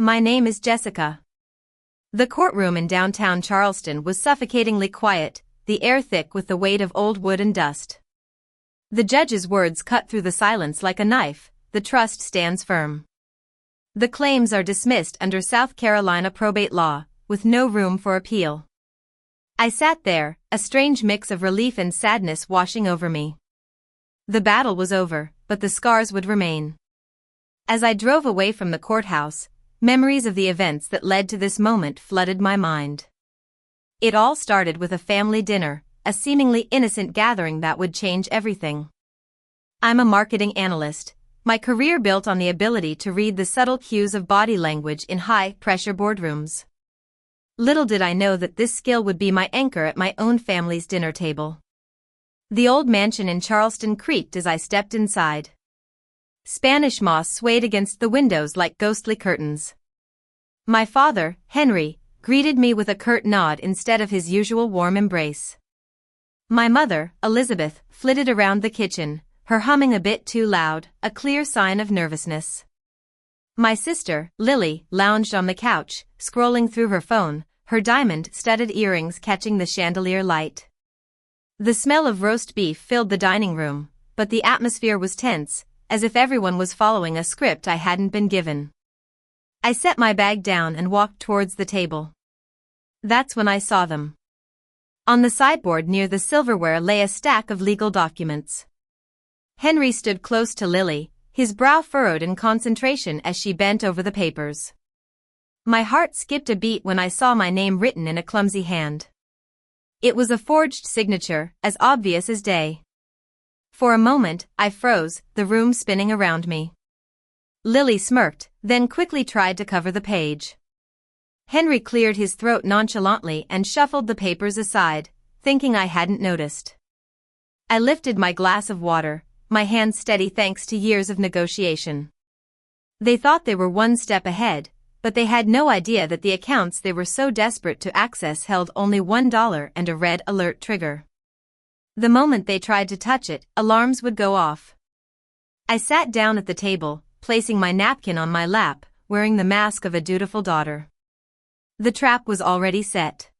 My name is Jessica. The courtroom in downtown Charleston was suffocatingly quiet, the air thick with the weight of old wood and dust. The judge's words cut through the silence like a knife. The trust stands firm. The claims are dismissed under South Carolina probate law, with no room for appeal. I sat there, a strange mix of relief and sadness washing over me. The battle was over, but the scars would remain. As I drove away from the courthouse, memories of the events that led to this moment flooded my mind. It all started with a family dinner, a seemingly innocent gathering that would change everything. I'm a marketing analyst, my career built on the ability to read the subtle cues of body language in high-pressure boardrooms. Little did I know that this skill would be my anchor at my own family's dinner table. The old mansion in Charleston creaked as I stepped inside. Spanish moss swayed against the windows like ghostly curtains. My father, Henry, greeted me with a curt nod instead of his usual warm embrace. My mother, Elizabeth, flitted around the kitchen, her humming a bit too loud, a clear sign of nervousness. My sister, Lily, lounged on the couch, scrolling through her phone, her diamond-studded earrings catching the chandelier light. The smell of roast beef filled the dining room, but the atmosphere was tense, as if everyone was following a script I hadn't been given. I set my bag down and walked towards the table. That's when I saw them. On the sideboard near the silverware lay a stack of legal documents. Henry stood close to Lily, his brow furrowed in concentration as she bent over the papers. My heart skipped a beat when I saw my name written in a clumsy hand. It was a forged signature, as obvious as day. For a moment, I froze, the room spinning around me. Lily smirked, then quickly tried to cover the page. Henry cleared his throat nonchalantly and shuffled the papers aside, thinking I hadn't noticed. I lifted my glass of water, my hand steady thanks to years of negotiation. They thought they were one step ahead, but they had no idea that the accounts they were so desperate to access held only $1 and a red alert trigger. The moment they tried to touch it, alarms would go off. I sat down at the table, placing my napkin on my lap, wearing the mask of a dutiful daughter. The trap was already set.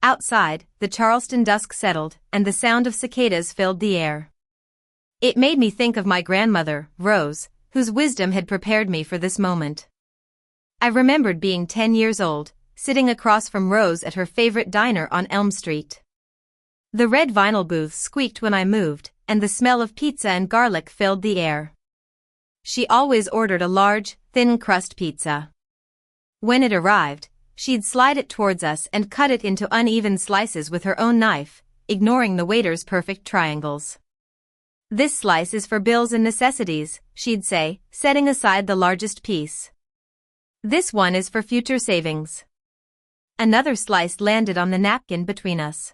Outside, the Charleston dusk settled, and the sound of cicadas filled the air. It made me think of my grandmother, Rose, whose wisdom had prepared me for this moment. I remembered being 10 years old, sitting across from Rose at her favorite diner on Elm Street. The red vinyl booth squeaked when I moved, and the smell of pizza and garlic filled the air. She always ordered a large, thin-crust pizza. When it arrived, she'd slide it towards us and cut it into uneven slices with her own knife, ignoring the waiter's perfect triangles. "This slice is for bills and necessities," she'd say, setting aside the largest piece. "This one is for future savings." Another slice landed on the napkin between us.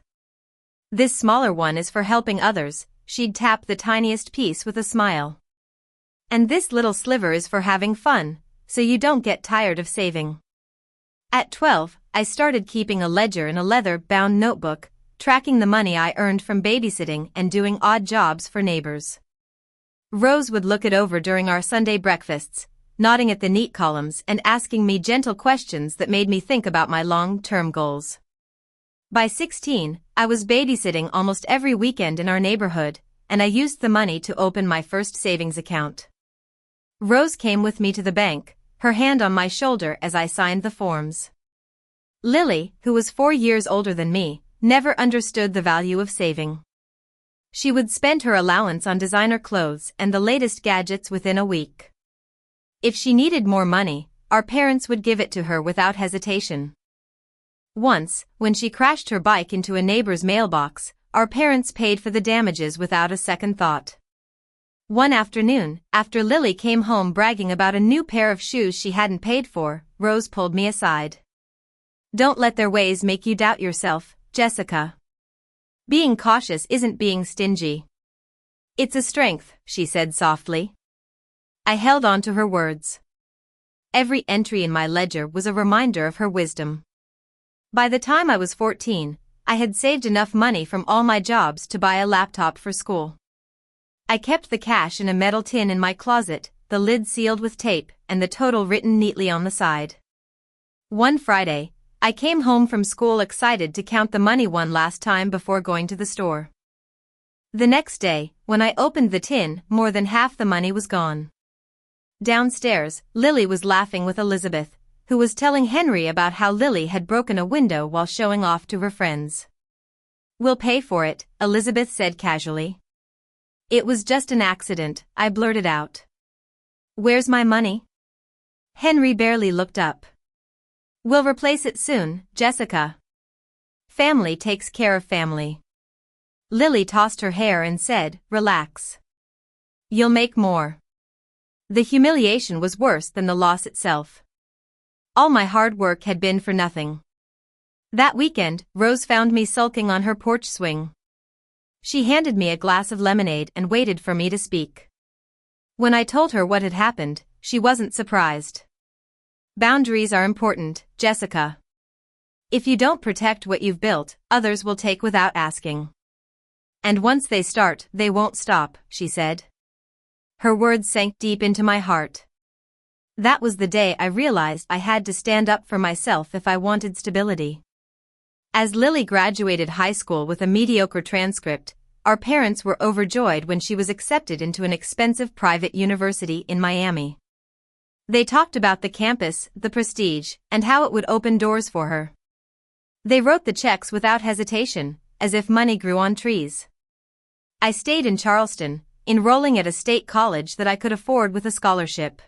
"This smaller one is for helping others," she'd tap the tiniest piece with a smile. "And this little sliver is for having fun, so you don't get tired of saving." At 12, I started keeping a ledger in a leather-bound notebook, tracking the money I earned from babysitting and doing odd jobs for neighbors. Rose would look it over during our Sunday breakfasts, nodding at the neat columns and asking me gentle questions that made me think about my long-term goals. By 16, I was babysitting almost every weekend in our neighborhood, and I used the money to open my first savings account. Rose came with me to the bank, her hand on my shoulder as I signed the forms. Lily, who was 4 years older than me, never understood the value of saving. She would spend her allowance on designer clothes and the latest gadgets within a week. If she needed more money, our parents would give it to her without hesitation. Once, when she crashed her bike into a neighbor's mailbox, our parents paid for the damages without a second thought. One afternoon, after Lily came home bragging about a new pair of shoes she hadn't paid for, Rose pulled me aside. "Don't let their ways make you doubt yourself, Jessica. Being cautious isn't being stingy. It's a strength," she said softly. I held on to her words. Every entry in my ledger was a reminder of her wisdom. By the time I was 14, I had saved enough money from all my jobs to buy a laptop for school. I kept the cash in a metal tin in my closet, the lid sealed with tape, and the total written neatly on the side. One Friday, I came home from school excited to count the money one last time before going to the store. The next day, when I opened the tin, more than half the money was gone. Downstairs, Lily was laughing with Elizabeth, who was telling Henry about how Lily had broken a window while showing off to her friends. "We'll pay for it," Elizabeth said casually. "It was just an accident," I blurted out. "Where's my money?" Henry barely looked up. "We'll replace it soon, Jessica. Family takes care of family." Lily tossed her hair and said, "Relax. You'll make more." The humiliation was worse than the loss itself. All my hard work had been for nothing. That weekend, Rose found me sulking on her porch swing. She handed me a glass of lemonade and waited for me to speak. When I told her what had happened, she wasn't surprised. "Boundaries are important, Jessica. If you don't protect what you've built, others will take without asking. And once they start, they won't stop," she said. Her words sank deep into my heart. That was the day I realized I had to stand up for myself if I wanted stability. As Lily graduated high school with a mediocre transcript, our parents were overjoyed when she was accepted into an expensive private university in Miami. They talked about the campus, the prestige, and how it would open doors for her. They wrote the checks without hesitation, as if money grew on trees. I stayed in Charleston, enrolling at a state college that I could afford with a scholarship.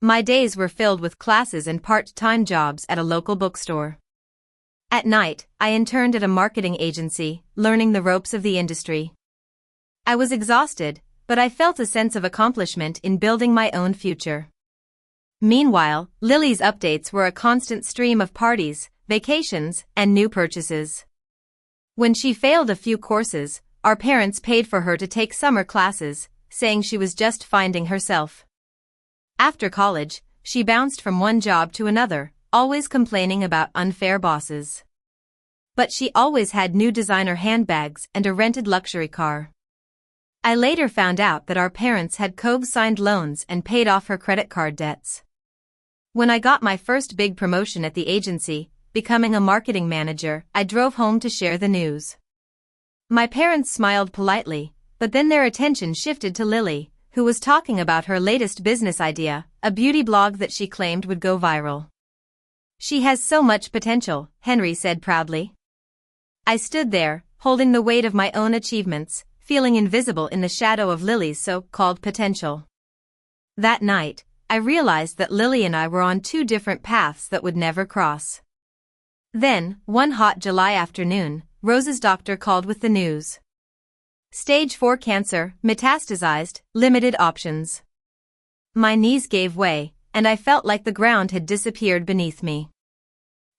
My days were filled with classes and part-time jobs at a local bookstore. At night, I interned at a marketing agency, learning the ropes of the industry. I was exhausted, but I felt a sense of accomplishment in building my own future. Meanwhile, Lily's updates were a constant stream of parties, vacations, and new purchases. When she failed a few courses, our parents paid for her to take summer classes, saying she was just finding herself. After college, she bounced from one job to another, always complaining about unfair bosses. But she always had new designer handbags and a rented luxury car. I later found out that our parents had co-signed loans and paid off her credit card debts. When I got my first big promotion at the agency, becoming a marketing manager, I drove home to share the news. My parents smiled politely, but then their attention shifted to Lily, who was talking about her latest business idea, a beauty blog that she claimed would go viral. "She has so much potential," Henry said proudly. I stood there, holding the weight of my own achievements, feeling invisible in the shadow of Lily's so-called potential. That night, I realized that Lily and I were on two different paths that would never cross. Then, one hot July afternoon, Rose's doctor called with the news. Stage 4 cancer, metastasized, limited options. My knees gave way, and I felt like the ground had disappeared beneath me.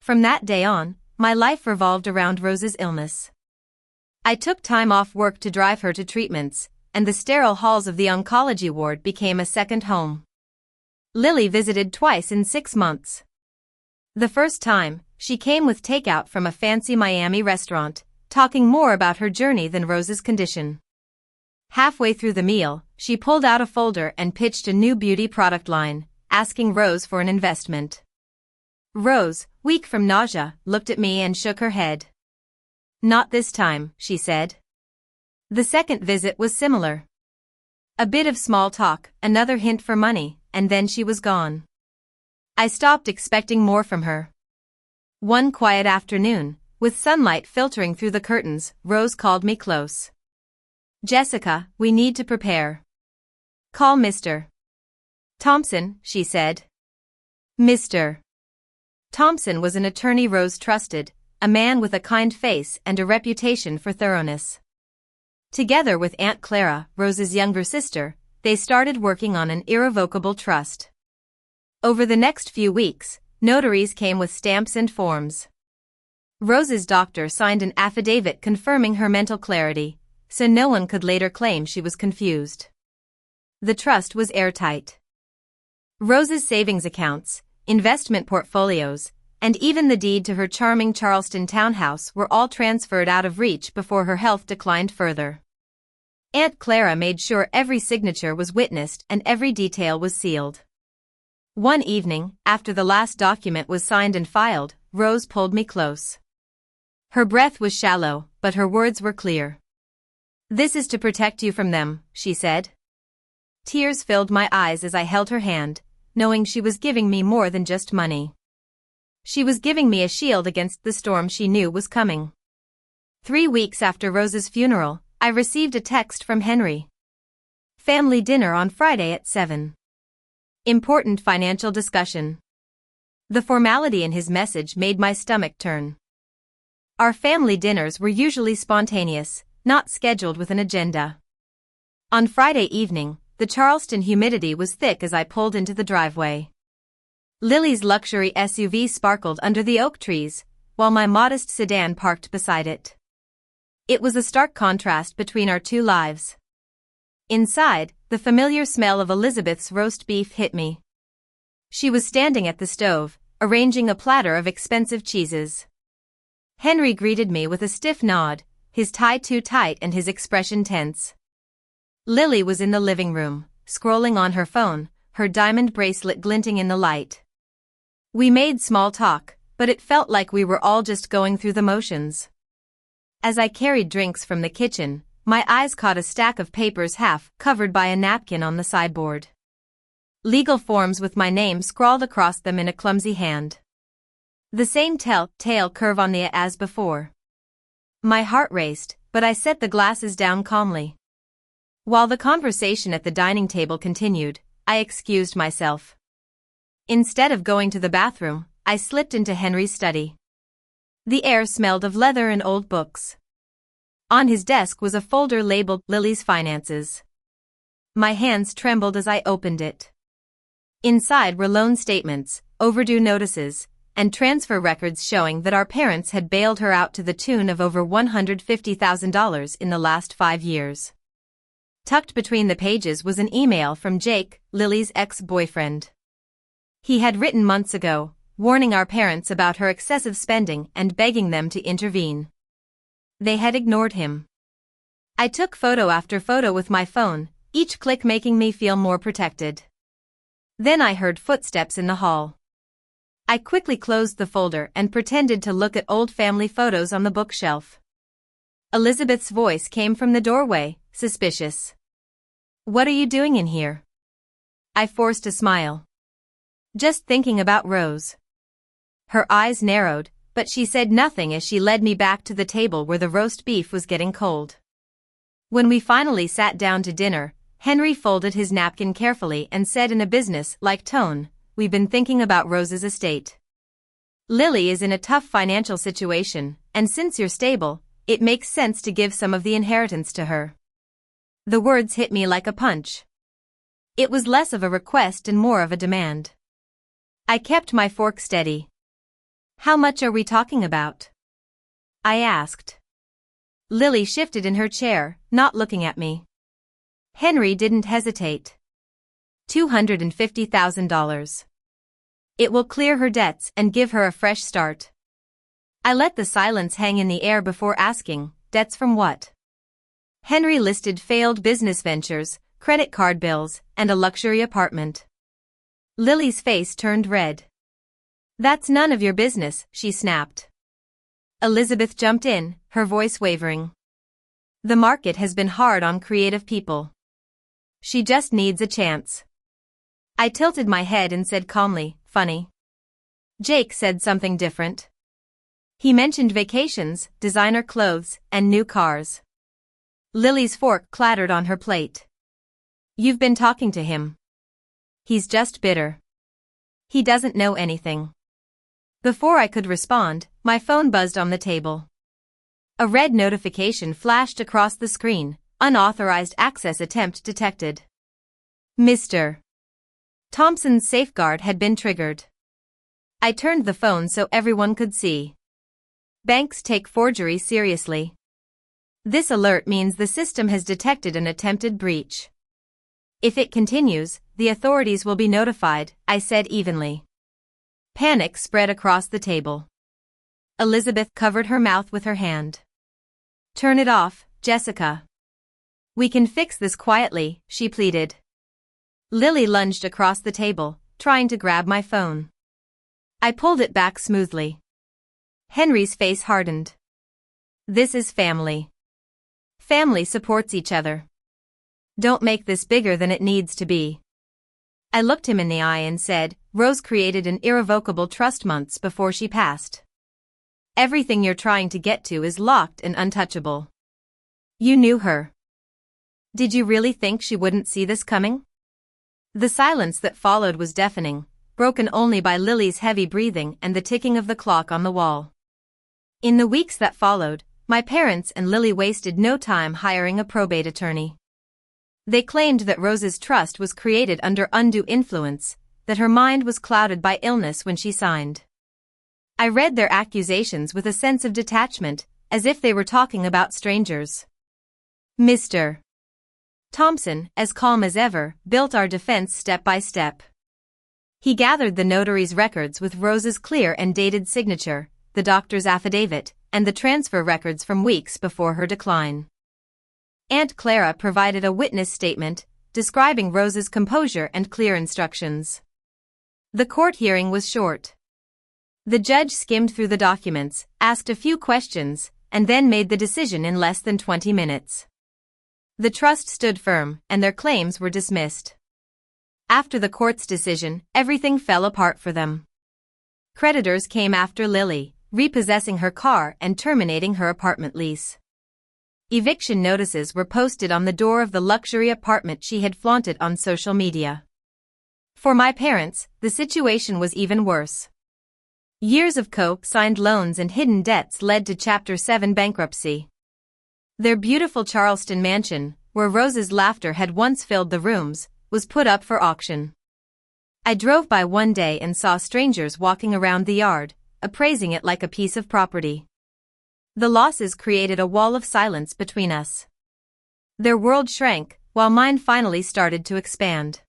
From that day on, my life revolved around Rose's illness. I took time off work to drive her to treatments, and the sterile halls of the oncology ward became a second home. Lily visited twice in 6 months. The first time, she came with takeout from a fancy Miami restaurant, talking more about her journey than Rose's condition. Halfway through the meal, she pulled out a folder and pitched a new beauty product line, asking Rose for an investment. Rose, weak from nausea, looked at me and shook her head. "Not this time," she said. The second visit was similar. A bit of small talk, another hint for money, and then she was gone. I stopped expecting more from her. One quiet afternoon, with sunlight filtering through the curtains, Rose called me close. "Jessica, we need to prepare. Call Mr. Thompson," she said. Mr. Thompson was an attorney Rose trusted, a man with a kind face and a reputation for thoroughness. Together with Aunt Clara, Rose's younger sister, they started working on an irrevocable trust. Over the next few weeks, notaries came with stamps and forms. Rose's doctor signed an affidavit confirming her mental clarity, so no one could later claim she was confused. The trust was airtight. Rose's savings accounts, investment portfolios, and even the deed to her charming Charleston townhouse were all transferred out of reach before her health declined further. Aunt Clara made sure every signature was witnessed and every detail was sealed. One evening, after the last document was signed and filed, Rose pulled me close. Her breath was shallow, but her words were clear. "This is to protect you from them," she said. Tears filled my eyes as I held her hand, knowing she was giving me more than just money. She was giving me a shield against the storm she knew was coming. 3 weeks after Rose's funeral, I received a text from Henry. "Family dinner on Friday at 7. Important financial discussion." The formality in his message made my stomach turn. Our family dinners were usually spontaneous, not scheduled with an agenda. On Friday evening, the Charleston humidity was thick as I pulled into the driveway. Lily's luxury SUV sparkled under the oak trees, while my modest sedan parked beside it. It was a stark contrast between our two lives. Inside, the familiar smell of Elizabeth's roast beef hit me. She was standing at the stove, arranging a platter of expensive cheeses. Henry greeted me with a stiff nod, his tie too tight and his expression tense. Lily was in the living room, scrolling on her phone, her diamond bracelet glinting in the light. We made small talk, but it felt like we were all just going through the motions. As I carried drinks from the kitchen, my eyes caught a stack of papers half covered by a napkin on the sideboard. Legal forms with my name scrawled across them in a clumsy hand. The same telltale curve on the as before. My heart raced, but I set the glasses down calmly. While the conversation at the dining table continued, I excused myself. Instead of going to the bathroom, I slipped into Henry's study. The air smelled of leather and old books. On his desk was a folder labeled Lily's Finances. My hands trembled as I opened it. Inside were loan statements, overdue notices, and transfer records showing that our parents had bailed her out to the tune of over $150,000 in the last 5 years. Tucked between the pages was an email from Jake, Lily's ex-boyfriend. He had written months ago, warning our parents about her excessive spending and begging them to intervene. They had ignored him. I took photo after photo with my phone, each click making me feel more protected. Then I heard footsteps in the hall. I quickly closed the folder and pretended to look at old family photos on the bookshelf. Elizabeth's voice came from the doorway, suspicious. "What are you doing in here?" I forced a smile. "Just thinking about Rose." Her eyes narrowed, but she said nothing as she led me back to the table where the roast beef was getting cold. When we finally sat down to dinner, Henry folded his napkin carefully and said in a business-like tone, "We've been thinking about Rose's estate. Lily is in a tough financial situation, and since you're stable, it makes sense to give some of the inheritance to her." The words hit me like a punch. It was less of a request and more of a demand. I kept my fork steady. "How much are we talking about?" I asked. Lily shifted in her chair, not looking at me. Henry didn't hesitate. $250,000. It will clear her debts and give her a fresh start. I let the silence hang in the air before asking, "Debts from what?" Henry listed failed business ventures, credit card bills, and a luxury apartment. Lily's face turned red. "That's none of your business," she snapped. Elizabeth jumped in, her voice wavering. "The market has been hard on creative people. She just needs a chance." I tilted my head and said calmly, "Funny. Jake said something different. He mentioned vacations, designer clothes, and new cars." Lily's fork clattered on her plate. "You've been talking to him. He's just bitter. He doesn't know anything." Before I could respond, my phone buzzed on the table. A red notification flashed across the screen, "Unauthorized access attempt detected." Mr. Thompson's safeguard had been triggered. I turned the phone so everyone could see. Banks take forgery seriously. This alert means the system has detected an attempted breach. If it continues, the authorities will be notified, I said evenly. Panic spread across the table. Elizabeth covered her mouth with her hand. "Turn it off, Jessica. We can fix this quietly, she pleaded. Lily lunged across the table, trying to grab my phone. I pulled it back smoothly. Henry's face hardened. This is family. Family supports each other. Don't make this bigger than it needs to be. I looked him in the eye and said, Rose created an irrevocable trust months before she passed. Everything you're trying to get to is locked and untouchable. You knew her. Did you really think she wouldn't see this coming? The silence that followed was deafening, broken only by Lily's heavy breathing and the ticking of the clock on the wall. In the weeks that followed, my parents and Lily wasted no time hiring a probate attorney. They claimed that Rose's trust was created under undue influence, that her mind was clouded by illness when she signed. I read their accusations with a sense of detachment, as if they were talking about strangers. Mr. Thompson, as calm as ever, built our defense step by step. He gathered the notary's records with Rose's clear and dated signature, the doctor's affidavit, and the transfer records from weeks before her decline. Aunt Clara provided a witness statement, describing Rose's composure and clear instructions. The court hearing was short. The judge skimmed through the documents, asked a few questions, and then made the decision in less than 20 minutes. The trust stood firm, and their claims were dismissed. After the court's decision, everything fell apart for them. Creditors came after Lily, repossessing her car and terminating her apartment lease. Eviction notices were posted on the door of the luxury apartment she had flaunted on social media. For my parents, the situation was even worse. Years of co-signed loans and hidden debts led to Chapter 7 bankruptcy. Their beautiful Charleston mansion, where Rose's laughter had once filled the rooms, was put up for auction. I drove by one day and saw strangers walking around the yard, appraising it like a piece of property. The losses created a wall of silence between us. Their world shrank, while mine finally started to expand.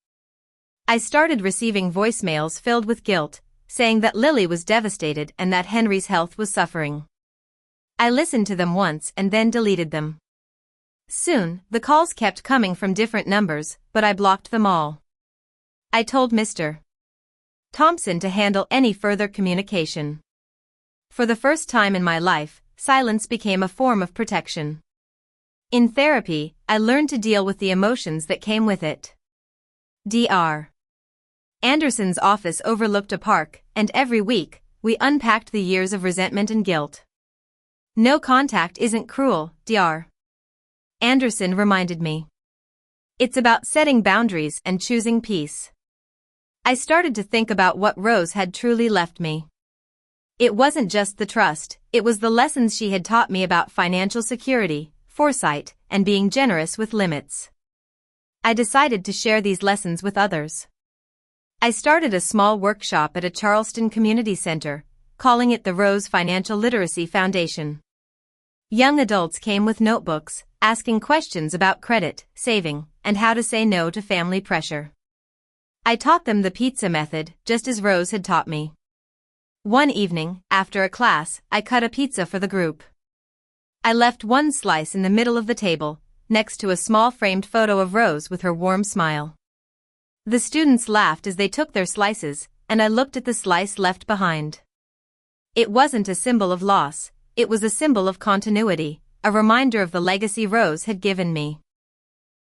I started receiving voicemails filled with guilt, saying that Lily was devastated and that Henry's health was suffering. I listened to them once and then deleted them. Soon, the calls kept coming from different numbers, but I blocked them all. I told Mr. Thompson to handle any further communication. For the first time in my life, silence became a form of protection. In therapy, I learned to deal with the emotions that came with it. Dr. Anderson's office overlooked a park, and every week, we unpacked the years of resentment and guilt. No contact isn't cruel, Dr. Anderson reminded me. It's about setting boundaries and choosing peace. I started to think about what Rose had truly left me. It wasn't just the trust, it was the lessons she had taught me about financial security, foresight, and being generous with limits. I decided to share these lessons with others. I started a small workshop at a Charleston community center, calling it the Rose Financial Literacy Foundation. Young adults came with notebooks, asking questions about credit, saving, and how to say no to family pressure. I taught them the pizza method, just as Rose had taught me. One evening, after a class, I cut a pizza for the group. I left one slice in the middle of the table, next to a small framed photo of Rose with her warm smile. The students laughed as they took their slices, and I looked at the slice left behind. It wasn't a symbol of loss, it was a symbol of continuity, a reminder of the legacy Rose had given me.